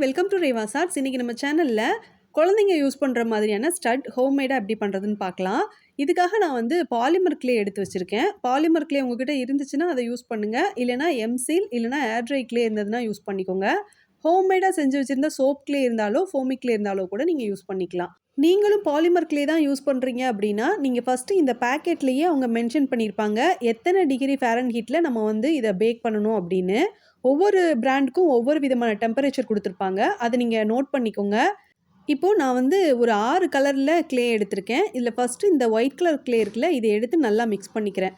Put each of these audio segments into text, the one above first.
Welcome to REVA'S. இன்னைக்கு நம்ம சேனல்ல குழந்தைங்க யூஸ் பண்ற மாதிரியான ஸ்டட் ஹோம்மேடா எப்படி பண்றதுன்னு பார்க்கலாம். இதுக்காக நான் வந்து பாலிமர் கிளே எடுத்து வச்சிருக்கேன். பாலிமர் கிளே உங்ககிட்ட இருந்துச்சுன்னா அதை யூஸ் பண்ணுங்க. இல்லைனா எம்சீல் இல்லைனா ஏர் ட்ரை கிளே இருந்ததுன்னா யூஸ் பண்ணிக்கோங்க. ஹோம்மேடா செஞ்சு வச்சிருந்த சோப் கிளே இருந்தாலோ ஃபோமிக் கிளே இருந்தாலோ கூட நீங்க யூஸ் பண்ணிக்கலாம். நீங்களும் பாலிமர் கிளே தான் யூஸ் பண்றீங்க அப்படின்னா நீங்க ஃபர்ஸ்ட் இந்த பாக்கெட்லயே அவங்க மென்ஷன் பண்ணியிருப்பாங்க எத்தனை டிகிரி ஃபாரன்ஹீட்ல நம்ம வந்து இதை பேக் பண்ணணும் அப்படின்னு. ஒவ்வொரு பிராண்டுக்கும் ஒவ்வொரு விதமான டெம்பரேச்சர் குடுத்துருப்பாங்க. அத நீங்க நோட் பண்ணிக்கோங்க. இப்போ நான் வந்து ஒரு 6 கலர்ல கிளே எடுத்திருக்கேன். இதுல ஃபர்ஸ்ட்டு இந்த ஒயிட் கலர் கிளே இருக்குல்ல, இத எடுத்து நல்லா மிக்ஸ் பண்ணிக்கிறேன்.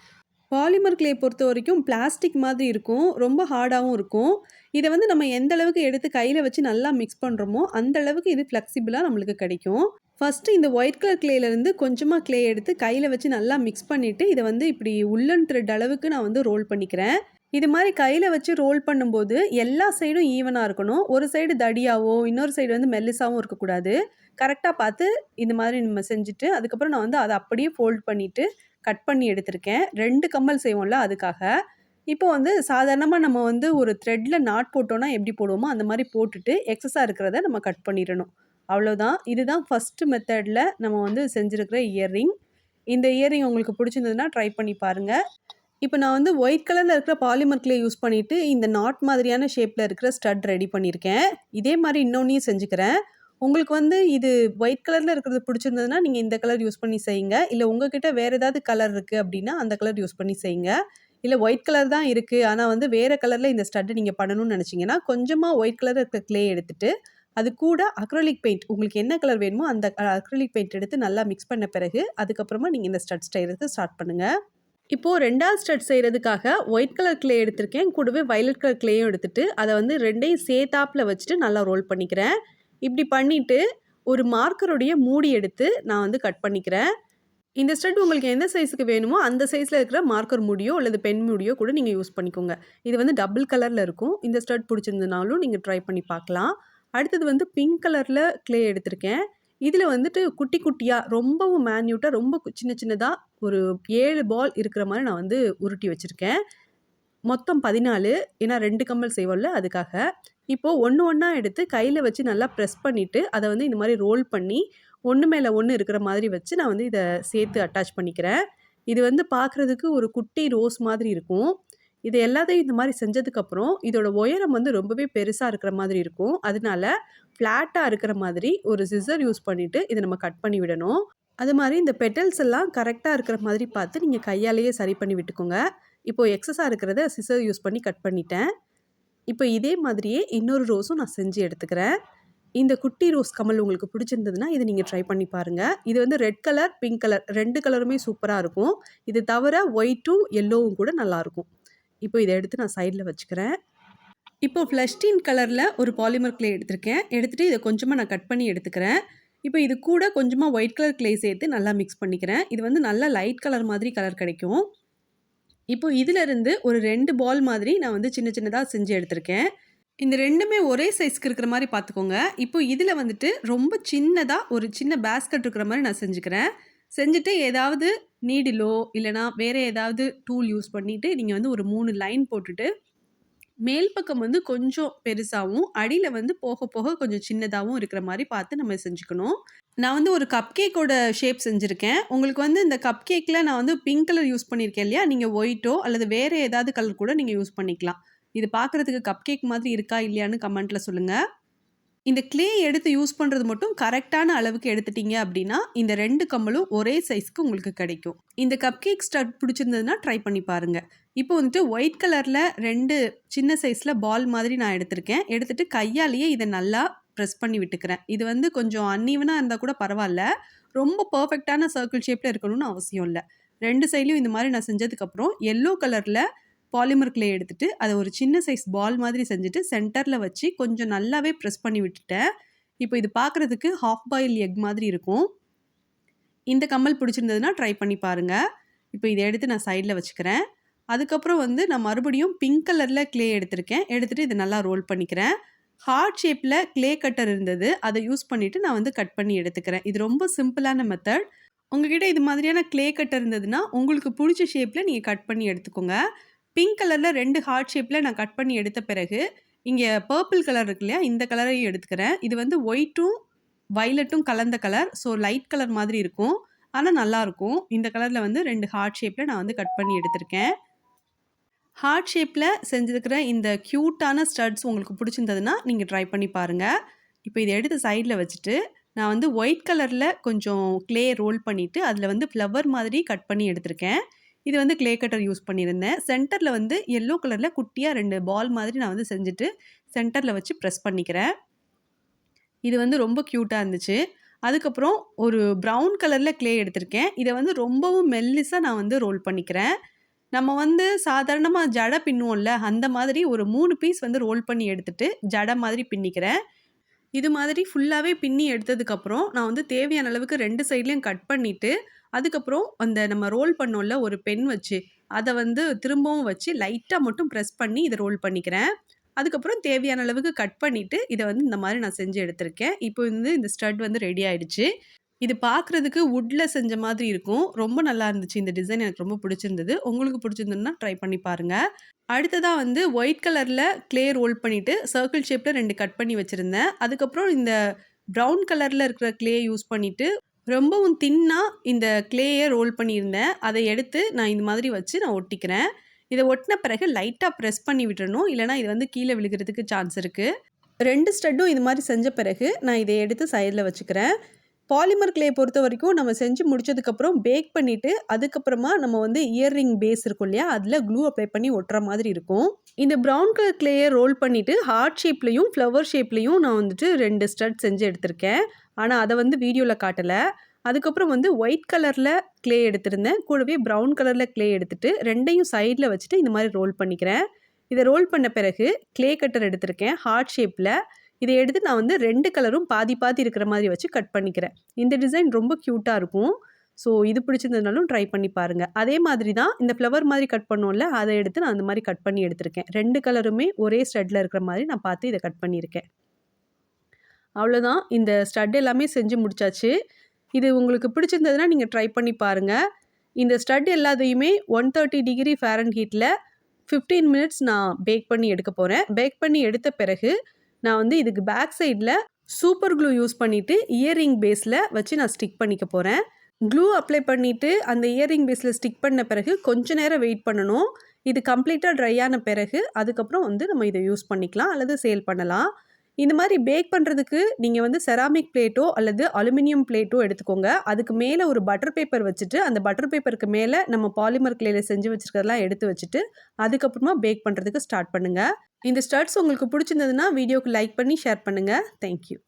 பாலிமர் கிளே பொறுத்தவரைக்கும் பிளாஸ்டிக் மாதிரி இருக்கும். ரொம்ப ஹார்டாவும் இருக்கும். இத வந்து நம்ம எந்த அளவுக்கு எடுத்து கையில வச்சு நல்லா மிக்ஸ் பண்றோமோ, அந்த அளவுக்கு இது ஃப்ளெக்சிபிளா நம்மளுக்கு கிடைக்கும். ஃபர்ஸ்ட்டு இந்த ஒயிட் கலர் கிளேலேருந்து கொஞ்சமா கிளே எடுத்து கையில வச்சு நல்லா மிக்ஸ் பண்ணிட்டு, இத வந்து இப்படி உள்ளன் த்ரெட் அளவுக்கு நான் வந்து ரோல் பண்ணிக்கிறேன். இது மாரி கையில வச்சு ரோல் பண்ணும்போது, எல்லா சைடும் ஈவனா இருக்கணும். ஒரு சைடு தடியாவோ, இன்னொரு சைடு வந்து மெல்லிசாவும் இருக்கக்கூடாது. கரெக்ட்டா பார்த்து இந்த மாதிரி நம்ம செஞ்சுட்டு, அதுக்கப்புறம் நான் வந்து அத அப்படியே ஃபோல்ட் பண்ணிட்டு, கட் பண்ணி எடுத்திருக்கேன். 2 கம்மல் செய்வோம்ல அதுக்காக. இப்போ வந்து சாதாரணமா நம்ம வந்து ஒரு த்ரெட்ல நாட் போட்டோம்னா எப்படி போடுவோமோ, அந்த மாரி போட்டுட்டு எக்ஸஸா இருக்கிறத நம்ம கட் பண்ணிறணும். அவ்வளோதான். இதுதான் ஃபர்ஸ்ட் மெத்தட்ல நம்ம வந்து செஞ்சிருக்கிற இயர்ரிங். இந்த இயர்ரிங் உங்களுக்கு பிடிச்சிருந்ததுன்னா ட்ரை பண்ணி பாருங்க. இப்போ நான் வந்து ஒயிட் கலர்ல இருக்கிற பாலிமர் கிளே யூஸ் பண்ணிட்டு, இந்த நாட் மாதிரியான ஷேப்ல இருக்கிற ஸ்டட் ரெடி பண்ணியிருக்கேன். இதே மாரி இன்னொன்னையும் செஞ்சுக்கிறேன். உங்களுக்கு வந்து இது ஒயிட் கலர்ல இருக்கிறது பிடிச்சிருந்ததுன்னா, நீங்க இந்த கலர் யூஸ் பண்ணி செய்யுங்க. இல்ல உங்ககிட்ட வேற ஏதாவது கலர் இருக்கு அப்படின்னா, அந்த கலர் யூஸ் பண்ணி செய்யுங்க. இல்ல ஒயிட் கலர் தான் இருக்கு. ஆனா வந்து வேற கலர்ல இந்த ஸ்டட் நீங்க பண்ணணும்னு நினைச்சீங்கன்னா, கொஞ்சமா ஒயிட் கலர்ல இருக்கிற கிளே எடுத்துட்டு, அது கூட அக்ரிலிக் பெயிண்ட் உங்களுக்கு என்ன கலர் வேணுமோ அந்த அக்ரிலிக் பெயிண்ட் எடுத்து நல்லா மிக்ஸ் பண்ண பிறகு, அதுக்கப்புறமா நீங்க இந்த ஸ்டட் செய்யறதுக்கு ஸ்டார்ட் பண்ணுங்க. இப்போ 2வது ஸ்டட் செய்றதுக்காக ஒயிட் கலர் கிளே எடுத்திருக்கேன். கூடவே வயலட் கலர் கிளேயும் எடுத்துட்டு, அத வந்து 2யும் சேர்த்தாப்ல வச்சுட்டு நல்லா ரோல் பண்ணிக்கிறேன். இப்படி பண்ணிட்டு, ஒரு மார்க்கருடைய மூடி எடுத்து நான் வந்து கட் பண்ணிக்கிறேன். இந்த ஸ்டட் உங்களுக்கு எந்த சைஸ்க்கு வேணுமோ, அந்த சைஸ்ல இருக்கிற மார்க்கர் மூடியோ அல்லது பென் மூடியோ கூட நீங்க யூஸ் பண்ணிக்கோங்க. இது வந்து டபுள் கலர்ல இருக்கும். இந்த ஸ்டட் பிடிச்சிருந்ததுனாலும் நீங்க ட்ரை பண்ணி பார்க்கலாம். அடுத்தது வந்து பிங்க் கலர்ல கிளே எடுத்திருக்கேன். இதில வந்துட்டு குட்டி குட்டியா ரொம்பவும் மேன்யூட்டா ரொம்ப சின்ன சின்னதா ஒரு 7 பால் இருக்கிற மாரி நான் வந்து உருட்டி வச்சிருக்கேன். மொத்தம் 14 ஏன்னா 2 கம்மல் செய்வோம்ல அதுக்காக. இப்போ ஒண்ணு ஒண்ணா எடுத்து கையில வச்சு நல்லா பிரஸ் பண்ணிட்டு, அத வந்து இந்த மாரி ரோல் பண்ணி, ஒண்ணு மேல ஒண்ணு இருக்கிற மாதிரி வச்சு நான் வந்து இத சேர்த்து அட்டாச் பண்ணிக்கிறேன். இது வந்து பார்க்குறதுக்கு ஒரு குட்டி ரோஸ் மாதிரி இருக்கும். இது எல்லாத்தையும் இந்த மாரி செஞ்சதுக்கப்புறம், இதோட உயரம் வந்து ரொம்பவே பெருசா இருக்கிற மாதிரி இருக்கும். அதனால ஃப்ளாட்டா இருக்கிற மாதிரி ஒரு சிசர் யூஸ் பண்ணிட்டு, இத நம்ம கட் பண்ணி விடணும். அது மாரி இந்த பெட்டல்ஸ் எல்லாம் கரெக்ட்டா இருக்கிற மாதிரி பார்த்து நீங்க கையாலேயே சரி பண்ணி விட்டுக்கோங்க. இப்போ எக்ஸஸா இருக்கிறத சிசர் யூஸ் பண்ணி கட் பண்ணிட்டேன். இப்போ இதே மாதிரியே இன்னொரு ரோஸும் நான் செஞ்சு எடுத்துக்கிறேன். இந்த குட்டி ரோஸ் கமல் உங்களுக்கு பிடிச்சிருந்ததுன்னா, இத நீங்க ட்ரை பண்ணி பாருங்க. இது வந்து ரெட் கலர், பிங்க் கலர் 2 கலருமே சூப்பரா இருக்கும். இது தவிர ஒயிட்டும், எல்லோவும் கூட நல்லாருக்கும். இப்போ இத எடுத்து நான் சைடுல வச்சுக்கிறேன். இப்போ ஃப்ளஷ் கலர்ல ஒரு பாலிமர் கிளே எடுத்திருக்கேன். எடுத்துட்டு இத கொஞ்சமா நான் கட் பண்ணி எடுத்துக்கிறேன். இப்போ இது கூட கொஞ்சமா ஒயிட் கலர் கிளே சேர்த்து நல்லா மிக்ஸ் பண்ணிக்கிறேன். இது வந்து நல்லா லைட் கலர் மாதிரி கலர் கிடைக்கும். இப்போ இதிலிருந்து ஒரு 2 பால் மாதிரி நான் வந்து சின்ன சின்னதா செஞ்சு எடுத்திருக்கேன். இந்த 2மே ஒரே சைஸ்க்கு இருக்கிற மாரி பார்த்துக்கோங்க. இப்போ இதில வந்துட்டு ரொம்ப சின்னதா ஒரு சின்ன பேஸ்கட் இருக்கிற மாரி நான் செஞ்சுக்கிறேன். செஞ்சுட்டு ஏதாவது நீடிலோ இல்லனா வேற ஏதாவது டூல் யூஸ் பண்ணிட்டு நீங்க வந்து ஒரு 3 லைன் போட்டுட்டு மேல் பக்கம் வந்து கொஞ்சம் பெருசாவும், அடியில வந்து போக போக கொஞ்சம் சின்னதாவும் இருக்கிற மாரி பார்த்து நம்ம செஞ்சுக்கணும். நான் வந்து ஒரு கப் கேக்கோட ஷேப் செஞ்சிருக்கேன். உங்களுக்கு வந்து இந்த கப் கேக்ல நான் வந்து பிங்க் கலர் யூஸ் பண்ணியிருக்கேன் இல்லையா? நீங்க ஒயிட்டோ அல்லது வேற ஏதாவது கலர் கூட நீங்க யூஸ் பண்ணிக்கலாம். இது பார்க்குறதுக்கு கப் கேக் மாதிரி இருக்கா இல்லையான்னு கமெண்ட்ல சொல்லுங்க. இந்த கிளே எடுத்து யூஸ் பண்றது மட்டும் கரெக்ட்டான அளவுக்கு எடுத்துட்டீங்க அப்படின்னா, இந்த 2 கம்மலும் ஒரே சைஸ்க்கு உங்களுக்கு கிடைக்கும். இந்த கப் கேக் ஸ்டட் பிடிச்சிருந்ததுன்னா ட்ரை பண்ணி பாருங்க. இப்போ வந்துட்டு ஒயிட் கலர்ல 2 சின்ன சைஸ்ல பால் மாதிரி நான் எடுத்திருக்கேன். எடுத்துட்டு கையாலேயே இத நல்லா பிரஸ் பண்ணி விட்டுக்கிறேன். இது வந்து கொஞ்சம் அன்ஈவனா இருந்தா கூட பரவால்ல. ரொம்ப பெர்ஃபெக்ட்டான சர்க்கிள் ஷேப்ல இருக்கணும்னு அவசியம் இல்ல. 2 சைட்லயும் இந்த மாரி நான் செஞ்சதுக்கப்புறம் எல்லோ கலர்ல பாலிமர் கிளே எடுத்துட்டு, அத ஒரு சின்ன சைஸ் பால் மாதிரி செஞ்சுட்டு, சென்டர்ல வச்சு கொஞ்சம் நல்லாவே பிரஸ் பண்ணி விட்டுட்டேன். இப்போ இது பார்க்குறதுக்கு ஹாஃப் பாயில் எக் மாதிரி இருக்கும். இந்த கம்மல் பிடிச்சிருந்ததுன்னா ட்ரை பண்ணி பாருங்க. இப்போ இத எடுத்து நான் சைடுல வச்சுக்கிறேன். அதுக்கப்புறம் வந்து நான் மறுபடியும் பிங்க் கலர்ல கிளே எடுத்திருக்கேன். எடுத்துட்டு இத நல்லா ரோல் பண்ணிக்கிறேன். ஹார்ட் ஷேப்ல கிளே கட்டர் இருந்தது. அத யூஸ் பண்ணிட்டு நான் வந்து கட் பண்ணி எடுத்துக்கிறேன். இது ரொம்ப சிம்பிளான மெத்தட். உங்ககிட்ட இது மாதிரியான கிளே கட்டர் இருந்ததுன்னா, உங்களுக்கு புடிச்ச ஷேப்ல நீங்க கட் பண்ணி எடுத்துக்கோங்க. பிங்க் கலர்ல 2 ஹார்ட் ஷேப்ல நான் கட் பண்ணி எடுத்த பிறகு, இங்கே பர்பிள் கலர் இருக்கு இல்லையா, இந்த கலரையும் எடுத்துக்கிறேன். இது வந்து ஒயிட்டும் வயலட்டும் கலந்த கலர். ஸோ லைட் கலர் மாதிரி இருக்கும். ஆனால் நல்லாயிருக்கும். இந்த கலரில் வந்து 2 ஹார்ட் ஷேப்பில் நான் வந்து கட் பண்ணி எடுத்திருக்கேன். ஹார்ட் ஷேப்பில் செஞ்சுருக்கிற இந்த க்யூட்டான ஸ்டட்ஸ் உங்களுக்கு பிடிச்சிருந்ததுன்னா நீங்கள் ட்ரை பண்ணி பாருங்கள். இப்போ இதை எடுத்து சைடில் வச்சுட்டு நான் வந்து ஒயிட் கலரில் கொஞ்சம் க்ளே ரோல் பண்ணிவிட்டு அதில் வந்து ஃப்ளவர் மாதிரி கட் பண்ணி எடுத்திருக்கேன். இது வந்து க்ளே கட்டர் யூஸ் பண்ணியிருந்தேன். சென்டரில் வந்து எல்லோ கலரில் குட்டியாக 2 பால் மாதிரி நான் வந்து செஞ்சுட்டு சென்டரில் வச்சு ப்ரெஸ் பண்ணிக்கிறேன். இது வந்து ரொம்ப க்யூட்டாக இருந்துச்சு. அதுக்கப்புறம் ஒரு ப்ரௌன் கலரில் க்ளே எடுத்திருக்கேன். இதை வந்து ரொம்பவும் மெல்லிஸாக நான் வந்து ரோல் பண்ணிக்கிறேன். நம்ம வந்து சாதாரணமாக ஜடை பின்னுவோம்ல, அந்த மாதிரி ஒரு 3 பீஸ் வந்து ரோல் பண்ணி எடுத்துட்டு ஜடை மாதிரி பின்னிக்கிறேன். இது மாதிரி ஃபுல்லாகவே பின்னி எடுத்ததுக்கப்புறம் நான் வந்து தேவையான அளவுக்கு 2 சைட்லேயும் கட் பண்ணிவிட்டு, அதுக்கப்புறம் அந்த நம்ம ரோல் பண்ணோம்ல ஒரு பென் வச்சு, அதை வந்து திரும்பவும் வச்சு லைட்டாக மட்டும் ப்ரெஸ் பண்ணி இதை ரோல் பண்ணிக்கிறேன். அதுக்கப்புறம் தேவையான அளவுக்கு கட் பண்ணிவிட்டு இதை வந்து இந்த மாதிரி நான் செஞ்சு எடுத்திருக்கேன். இப்போ வந்து இந்த ஸ்டட் வந்து ரெடி ஆயிடுச்சு. இது பார்க்குறதுக்கு வுட்டில் செஞ்ச மாதிரி இருக்கும். ரொம்ப நல்லா இருந்துச்சு. இந்த டிசைன் எனக்கு ரொம்ப பிடிச்சிருந்தது. உங்களுக்கு பிடிச்சிருந்ததுன்னா ட்ரை பண்ணி பாருங்கள். அடுத்ததாக வந்து ஒயிட் கலரில் க்ளே ரோல் பண்ணிவிட்டு சர்க்கிள் ஷேப்பில் 2 கட் பண்ணி வச்சுருந்தேன். அதுக்கப்புறம் இந்த ப்ரௌன் கலரில் இருக்கிற க்ளே யூஸ் பண்ணிவிட்டு ரொம்பவும் தின்னாக இந்த க்ளேயை ரோல் பண்ணியிருந்தேன். அதை எடுத்து நான் இந்த மாதிரி வச்சு நான் ஒட்டிக்கிறேன். இதை ஒட்டின பிறகு லைட்டாக ப்ரெஸ் பண்ணி விட்டுறணும். இல்லைனா இது வந்து கீழே விழுகிறதுக்கு சான்ஸ் இருக்குது. 2 ஸ்டட்டும் இது மாதிரி செஞ்ச பிறகு நான் இதை எடுத்து சைடில் வச்சுக்கிறேன். பாலிமர் க்ளே பொறுத்த வரைக்கும் நம்ம செஞ்சு முடிச்சதுக்கப்புறம் பேக் பண்ணிவிட்டு அதுக்கப்புறமா நம்ம வந்து இயர்ரிங் பேஸ் இருக்கும் இல்லையா, அதில் க்ளூ அப்ளை பண்ணி ஒட்டுற மாதிரி இருக்கும். இந்த ப்ரௌன் கலர் க்ளேயை ரோல் பண்ணிவிட்டு ஹார்ட் ஷேப்லேயும் ஃப்ளவர் ஷேப்லேயும் நான் வந்துட்டு 2 ஸ்டட் செஞ்சு எடுத்திருக்கேன். ஆனால் அதை வந்து வீடியோவில் காட்டலை. அதுக்கப்புறம் வந்து ஒயிட் கலரில் க்ளே எடுத்திருந்தேன். கூடவே ப்ரௌன் கலரில் க்ளே எடுத்துகிட்டு 2யும் சைடில் வச்சுட்டு இந்த மாதிரி ரோல் பண்ணிக்கிறேன். இதை ரோல் பண்ண பிறகு க்ளே கட்டர் எடுத்திருக்கேன் ஹார்ட் ஷேப்பில். இதை எடுத்து நான் வந்து 2 கலரும் பாதி பாதி இருக்கிற மாதிரி வச்சு கட் பண்ணிக்கிறேன். இந்த டிசைன் ரொம்ப க்யூட்டாக இருக்கும். ஸோ இது பிடிச்சிருந்ததுனாலும் ட்ரை பண்ணி பாருங்கள். அதே மாதிரி தான் இந்த ஃப்ளவர் மாதிரி கட் பண்ணோம்ல, அதை எடுத்து நான் அந்த மாதிரி கட் பண்ணி எடுத்திருக்கேன். 2 கலருமே ஒரே ஸ்டட்டில் இருக்கிற மாதிரி நான் பார்த்து இதை கட் பண்ணியிருக்கேன். அவ்வளோதான், இந்த ஸ்டட் எல்லாமே செஞ்சு முடிச்சாச்சு. இது உங்களுக்கு பிடிச்சிருந்ததுன்னா நீங்கள் ட்ரை பண்ணி பாருங்கள். இந்த ஸ்டட் எல்லாத்தையுமே 130 டிகிரி ஃபாரன்ஹீட்டில் 15 மினிட்ஸ் நான் பேக் பண்ணி எடுக்க போகிறேன். பேக் பண்ணி எடுத்த பிறகு நான் வந்து இதுக்கு பேக் சைடில் சூப்பர் க்ளூ யூஸ் பண்ணிவிட்டு இயர்ரிங் பேஸில் வச்சு நான் ஸ்டிக் பண்ணிக்க போகிறேன். க்ளூ அப்ளை பண்ணிவிட்டு அந்த இயர்ரிங் பேஸில் ஸ்டிக் பண்ண பிறகு கொஞ்ச நேரம் வெயிட் பண்ணணும். இது கம்ப்ளீட்டாக ட்ரை ஆன பிறகு அதுக்கப்புறம் வந்து நம்ம இதை யூஸ் பண்ணிக்கலாம் அல்லது சேல் பண்ணலாம். இந்த மாதிரி பேக் பண்ணுறதுக்கு நீங்கள் வந்து செராமிக் பிளேட்டோ அல்லது அலுமினியம் பிளேட்டோ எடுத்துக்கோங்க. அதுக்கு மேலே ஒரு பட்டர் பேப்பர் வச்சுட்டு அந்த பட்டர் பேப்பருக்கு மேலே நம்ம பாலிமர் க்ளேயில் செஞ்சு வச்சுருக்கிறதெல்லாம் எடுத்து வச்சுட்டு அதுக்கப்புறமா பேக் பண்ணுறதுக்கு ஸ்டார்ட் பண்ணுங்கள். இந்த ஸ்டட்ஸ் உங்களுக்கு பிடிச்சிருந்ததுன்னா வீடியோக்கு லைக் பண்ணி ஷேர் பண்ணுங்கள். தேங்க்யூ.